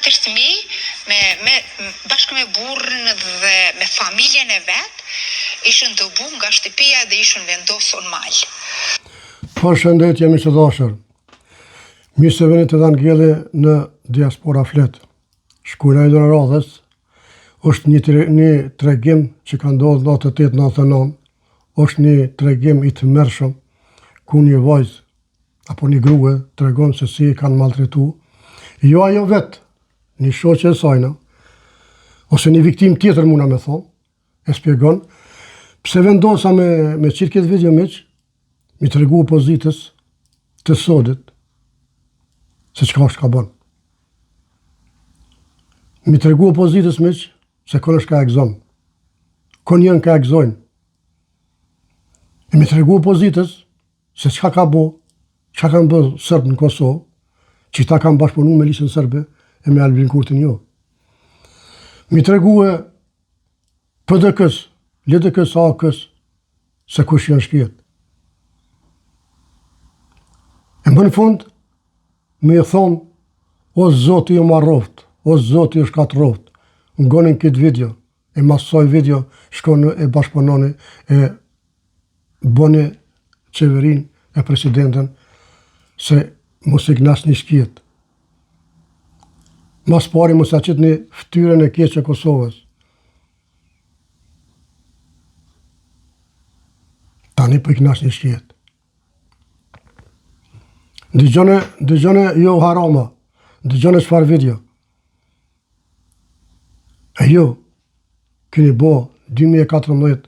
4 fëmijë bashkë me burrin dhe me familjen e vet, ishën të bu nga shtëpia dhe ishën vendosur mal. Përshëndetje miq të dashur. Mirë se vini të Evangeli në Diaspora Flet. Shkruajna e radhës është një tregim që ka ndodhur në 88-99. Është një tregim i tmerrshëm ku një vajzë apo një grua tregon se si e kanë maltretuar. Jo ajo vetë, një shoqe e saj, ose një viktim tjetër muna me thonë, e spjegon, pse vendosa me qitë këtë video miq, mi të regu opozitës të sodit, se qka është ka bon. Mi të regu opozitës miq, se kënë është ka egzon. Kënë jënë ka egzojnë. E mi të regu opozitës, se qka ka bo, qka kanë bë Sërbë në Kosovë, që ta kanë bashkëpunu me Lisën Sërbe e me Albin Kurtin jo. Mi të regu e PDK-s, LDK-s, AK-s, se kush janë shkjet. E më në fund, me e thonë, o Zoti ju marroft, o Zoti ju shkat roft, në gonin këtë video, e masoj video, shkone e bashkëpunoni, e boni qeverin e presidenten, se mos i gnas një shkjet. Mas pari mos a qit një ftyrën e keqe Kosovës. Tani po i gnas një shkjet. Dëgjone jo harama, dëgjone çfarë video. E jo, keni bo 2014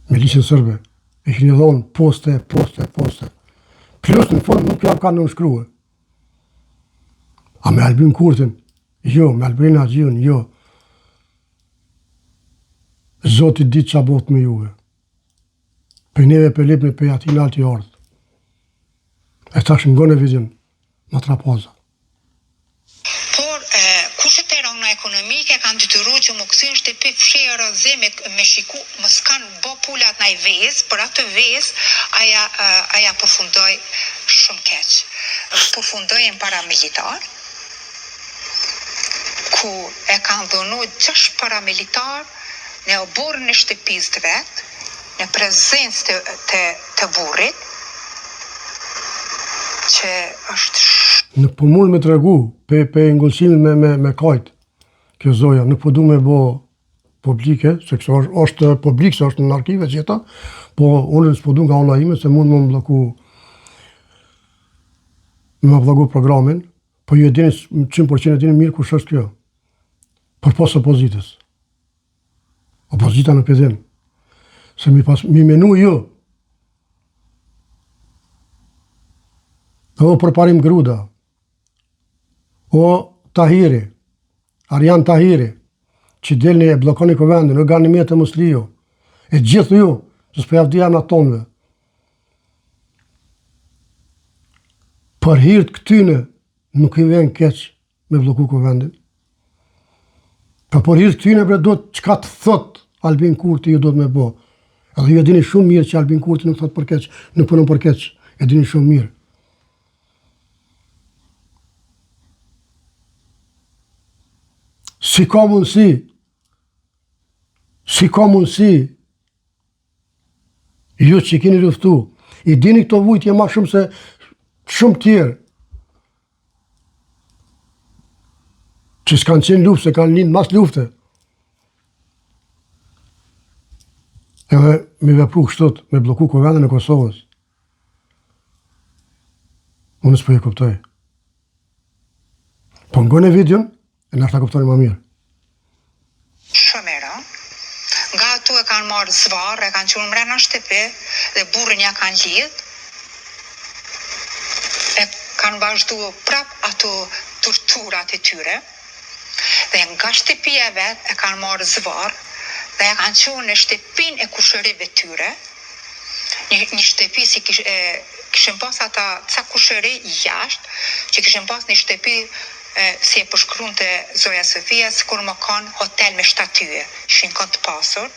me Lisën Sërbe, e keni dhonë poste. Plus në fund nuk jam kanë nënshkruar. A me Albin Kurtin? Jo, me Albin Agjiun, jo. Zoti di qa bot me juve. Për neve për lipni për atin alti ardhë. E tash ngone vizion, ma trapaza. Por, kushet e rangna ekonomike kanë detyru që më këthy në shtëpi fshirë rëzë me shiku, më s'kanë bo pullat në i vezë, për atë vezë, aja përfundoj shumë keq. Përfundoj në paramilitar, ku e kanë dhënu 6 paramilitar në oborën e shtëpis të vetë, në prezencë të burrit, që është Nuk po mund me të regu, pe ngullësimin me kajt, kjo zoja, nuk po du me bo publike, se këso është publik, se është në arkive qëta, po unë s'po du nga ona ime, se mund me më bloku programin, po ju e dini 100% e dini mirë kush është kjo. Për pas opozitës. Opozita nuk e din. Se mi menu ju. O përparim Gruda, o Tahiri, Arjan Tahiri, që delni e blokoni këvendin, o Ganimete Musliju, e gjithë ju, që s'po javdi jam në tonëve. Për hirt këtyne, nuk i vjen keq me bloku këvendin. Për hirt këtyne, bre, do të qka të thot Albin Kurti ju do të me bo. Edhe ju e dini shumë mirë që Albin Kurti nuk thot për keq, nuk punon për keq, e dini shumë mirë. Si ka mundësi, ju që i keni luftu, i dini këto vujtje ma shumë se shumë tjerë, që s'kanë qenë luftë, se kanë linë mas lufte. Edhe me vepru kështot, me bloku këvendin e Kosovës. Unë s'po e kuptoj. Po ngone videon, e nështë ta kuptoni ma mirë. Shumera, nga ato e kanë marrë zvarë, e kanë qenë mrena shtëpi, dhe burrin ja kanë lidh, e kanë vazhdu prap ato torturat e tyre, dhe nga shtëpia vet e kanë marrë zvarë, dhe e kanë qenë në shtëpin e kushërive tyre, një shtëpi si kishin pas ata ca kushëri jashtë, që kishin pas një shtëpi si e përshkruan të Zoja Sofia, sikur më kanë hotel me shtatyje, ishin kanë të pasur,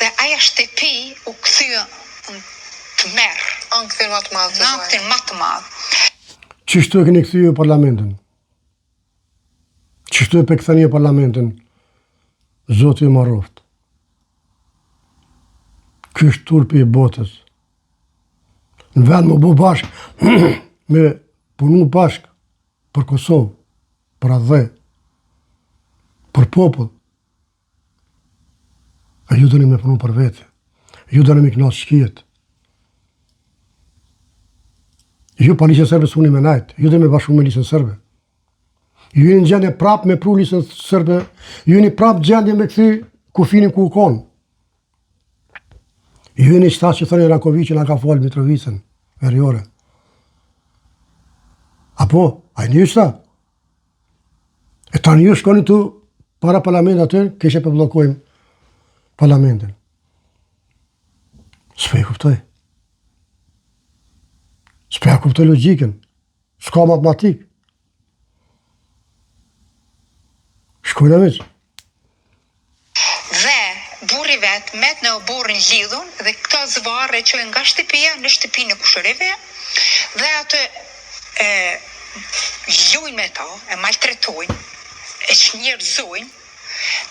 dhe aja shtëpi u kthye të merë. Anktin më të madh. Anktin më të madh. Qështu e keni kthye parlamentin? Qështu e pëkthani e parlamentin, Zoti më roft. Ky është turpi i botës. Në vend më bu bashk, me punu bashk për Kosovë, për adhe, për popull. A ju dëni me punu për vete. Ju dëni me knasë shkijet. Ju pa lisën sërbe s'uni me najtë. Ju dëni me bashku me lisën sërbe. Ju jeni në gjendje prap me pru lisën sërbe. Ju jeni prap gjendje me këthy kufinin ku u konë. Ju jeni qëta që thënë Rankoviqin a ka falë Mitrovicën, verjore. Apo, a i një qëta? E ta një shkoni tu para parlamentin aty, kështë e përblokojmë parlamentin. S'pe e kuptoj. S'pe e kuptoj logikën. S'ka matematik. Shkojnë e veç. Dhe burri vetë met në burrin lidhun dhe këto zvarre që nga shtëpia në shtëpinë e kushërive dhe atë lujnë me ta, e maltretojnë, e çnjerëzojnë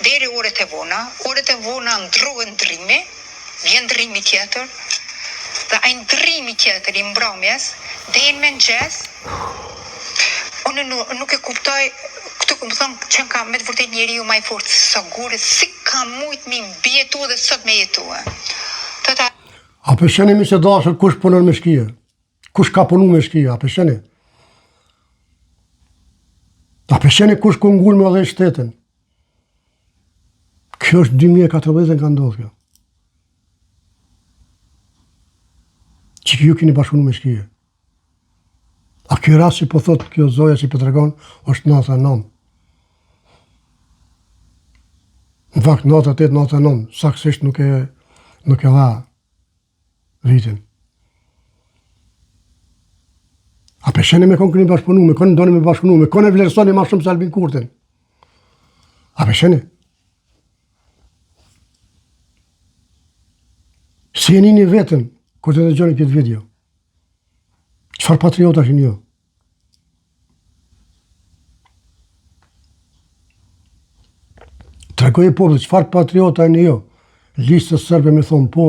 deri orët e vona ndrohen ndrimi, vjen ndrimi tjetër, dhe ai ndrimi tjetër i mbrëmjes deri në mëngjes. Unë nuk e kuptoj. Këtu më thonë që ka me të vërtet njeriu më i fortë sa gurë, si ka mujt mi mbjetu dhe sot me jetu. A përsheni mi se dashër kush punon me shkije? Kush ka punu me shkije? A përsheni? A përsheni kush ku ngull me dhe shtetin? Kjo është 2014 ka ndodhë kjo. Që ju keni bashkunu me shkije. A kjo rast që po thot kjo zoja që po tregon është 99. Në fakt 98-99, saksisht nuk e dha vitin. A përsheni me konë këni bashkëpunu, me konë ndoni me bashkëpunu, me konë e vlerësoni ma shumë se Albin Kurtin. A përsheni? Si jeni një vetën, kur të dëgjoni këtë video. Qëfar patriota është një? Tregoj e popullit, qëfar patriota e një jo? Listës sërbe me thonë po,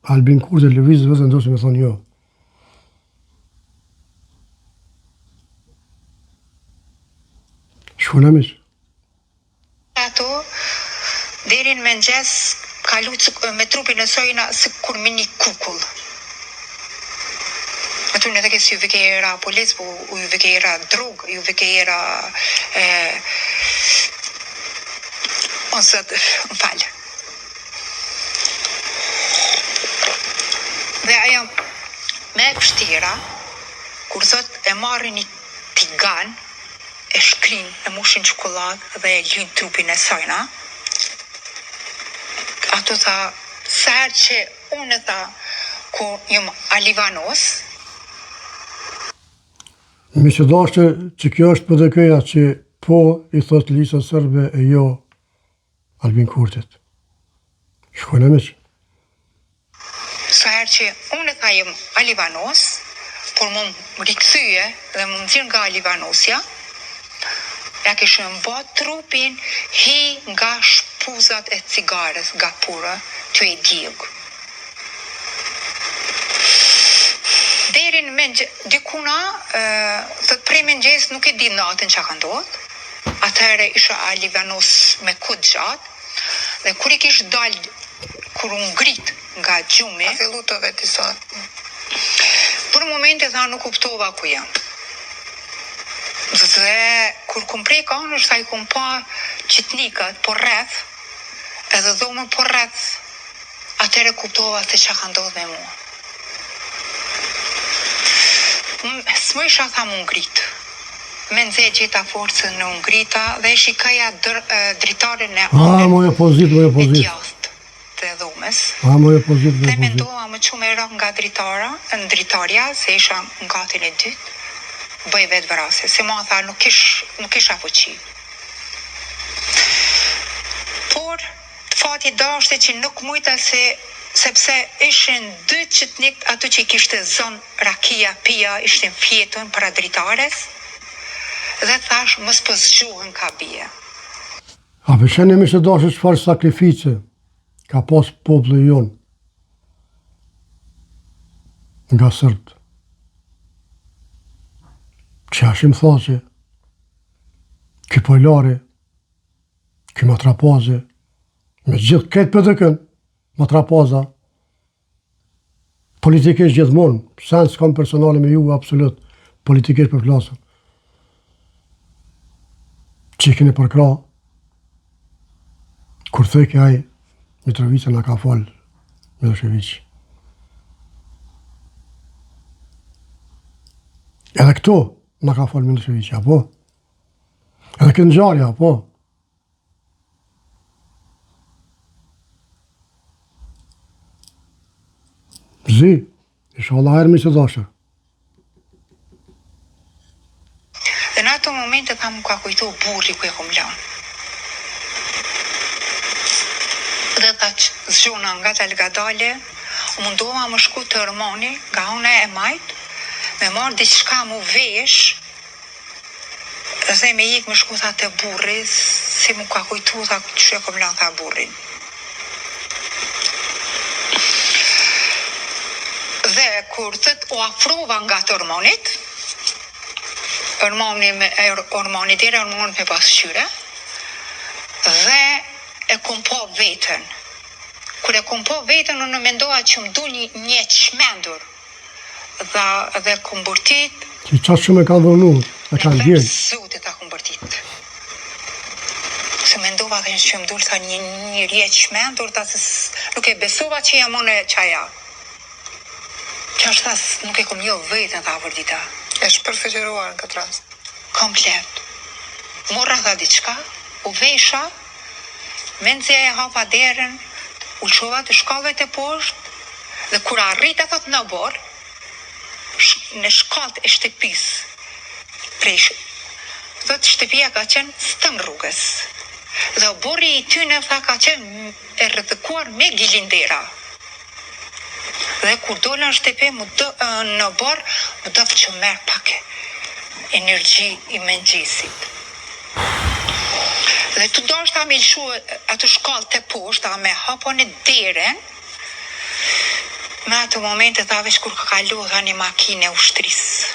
Albin Kurti, lëvizës vëzë ndosë me thonë jo. Shkona mish. Ato, deri në mëngjes, kalu me trupin e sojna si kur me një kukull. Aty në të kësë juve ke era polis, po juve ke era drog, juve ke era ose më falë. Dhe ajo me pështira, kur thot e marrin një tigan, e shkrin, e mushin çokoladë dhe e ljyn trupin e sojna, ato tha, sërë që unë tha, ku jam alivanos, Mi që dashtë që kjo është për dhe këja që po i thot Lisa Sërbe e jo Albin Kurtit. Shkojnë e miqë. Sa herë që unë tha jem alivanos, por më rikëthyje dhe më nëzirë nga alivanosja, ja kishë mba trupin hi nga shpuzat e cigares, nga pura, që e djegë. Deri në mëngjes, dikuna, thët prej mëngjes nuk e di natën që ka ndodhë, atëherë isha alivanos me kod gjatë, dhe kur i kishë dalë, kur unë ngrit nga gjumi, a fillu të vetisa. Për moment e tha nuk kuptova ku jam. Dhe kur kum prej kanësh, tha i kum pa qitnikat, por rreth, edhe dhomën por rreth, atëherë kuptova se që ka ndodhë me mua. S'më isha tha më ngritë. Me nëzhe gjitha forcën në ngrita dhe shikaja dritarën e Moje pozit. e djathtë të dhomës. Moje pozit. Dhe mendoha më qumë e rrë nga dritarja, se isha në gatin e dytë, bëj vetë vrasje. Se ma tha nuk isha fuqi. Por, fati dashte që nuk mujta sepse ishin 2 qytnik ato që i kishte zonë rakia, pia, ishtin fjetën para dritares, Dhe thash, mos po zgjuhen ka bie. A përshën e mi se dashë çfarë sakrifice ka pas populli jonë nga sërbët. Që ashim thashe, ky pojlari, ky matrapaze, me gjithë këtë pëdëkën, matrapaza, politikisht gjithmonë, sens kam personale me ju, absolut, politikisht për flasën. Qikin e përkra, kur thëke aj, Mitrovica nga ka falë, Milošević. Edhe këto nga ka falë Milošević, apo? Edhe këtë ngjarje, apo? Zi, inshallah herë mi se dashër. Dhe në ato momente tha mu ka kujtu burri ku e kom lanë. Dhe tha që zgjona nga dalgadale, mundoha më shku të Ormoni, nga una e majtë, me marrë diçka mu vesh, dhe me ik më shku tha të burri, si mu ka kujtu, tha që e kom lanë tha burrin. Dhe kur thët u afrova nga të Ormonit, Ormoni dhere Ormonit me pasqyre, dhe e kum po vetën. Kur e kum po vetën, unë mendoha që më du një çmendur. Dhe kum bërtit. Që qatë shumë e ka dhënu, e ka ndjerë. Në zotit ta kum bërtit. Se mendova dhe që më dulë tha një rje çmendur, nuk e besova që jam unë qaja. Që është thas, nuk e kum jo vetën, tha vërdita. E shpërfaqëruar në këtë rast. Komplet. Morra tha diçka, u vesha, mendja e hapa derën, u lëshova të shkallëve të poshtë, dhe kur arrita thot në borë, në shkallët e shtëpisë, thot shtëpia ka qenë stëm rrugës, dhe borri i tyne tha ka qenë e rrëdhëkuar me gilindera. Dhe kur dola në shtëpi në borë, më dofë që merë pak energji i mëngjesit. Dhe të doshtë ta me lëshu atë shkallë të poshtë, ta me hapon e deren, me atë momente ta vesh kur ka kalu dha një makine ushtrisë.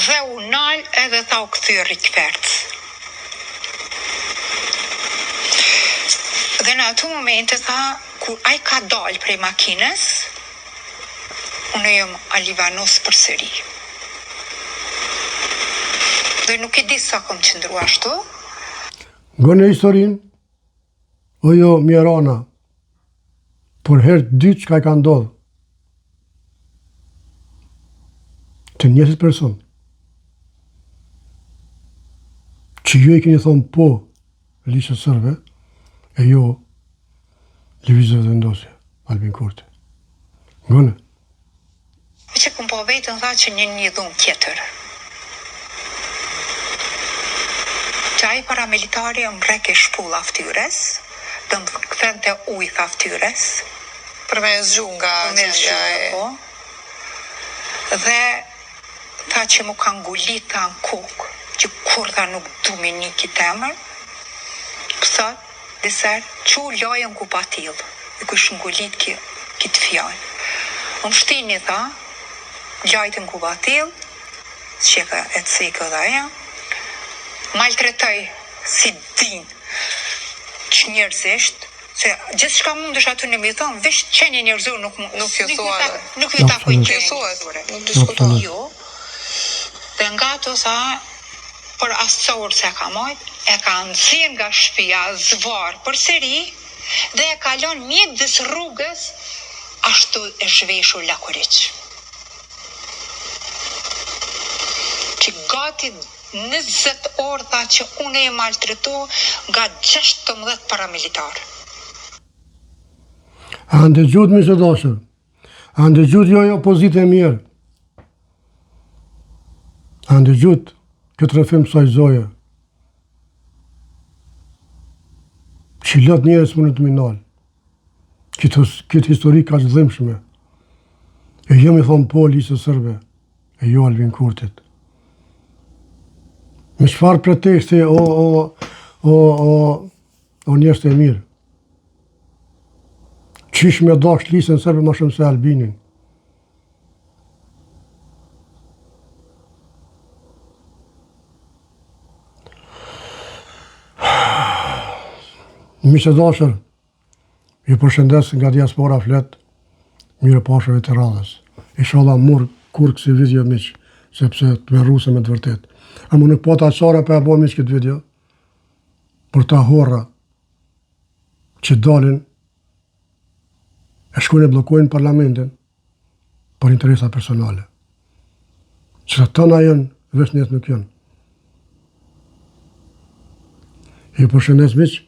Dhe u nalë edhe ta u këthyë rikëpercë. Dhe në atë momente tha, kur ai ka dalë prej makines, unë jam alivanos për sëri. Dhe nuk e di sa kom qëndru ashtu. Gënë historinë, o jo Mjerana, për herë dytë që ka i ka ndodhë, të njësit person, që ju e keni thonë po lishtë sërbe, e jo lëvizëve dhe ndosje, Albin Kurti. Gënë. Që këm po vetën tha që një dhunë tjetër. Që ai paramilitari më reke shpull aftyres, dhe më këthen të ujth aftyres. Për me zgju nga zgju, po. Dhe tha që mu ka ngulit tha në kokë, që kur tha nuk du me një kitemër, pësat, disër, që lojën ku patilë, i ku shëngulit kitë fjallë. Më shtini tha, lojtën ku patilë, që ka e të sikë dhe aja, maltretoj si din që njerëzisht, se gjithë shka mund është aty në mi thonë, vish qenje njerëzur nuk ju thua, nuk ju takoj qenje, nuk diskutohet. Jo, dhe nga ato sa, për asësorë se ka mojt, e ka nëzirë nga shpia zvarë për sëri, dhe e kalon mjedis rrugës, ashtu e zhveshur lakuriq. Që gati 20 orë tha që unë e maltretu nga 16 paramilitarë. A ndëgjut mi se dashër, a ndëgjut jo e opozitë e mirë, a ndëgjut këtë rëfim saj zoje, që lot njerës më në të minalë, këtë histori ka që dhimshme, e jo mi thonë po lisë sërbe, e jo Albin Kurtit. Me çfarë preteksti o njerëz të mirë? Qish me dash lisën serbe më shumë se Albinin? Miqtë dashur, ju përshëndes nga diaspora Flet, mirë pashëve të radhës. Inshallah mur kur kësi video miq, sepse të me rruse me të vërtet. A më nuk po të aqara për e bo miq këtë video, për ta horra që dalin e shkojnë e blokojnë parlamentin për interesa personale. Që të tëna jenë, veç njët nuk jenë. Ju përshëndes miq,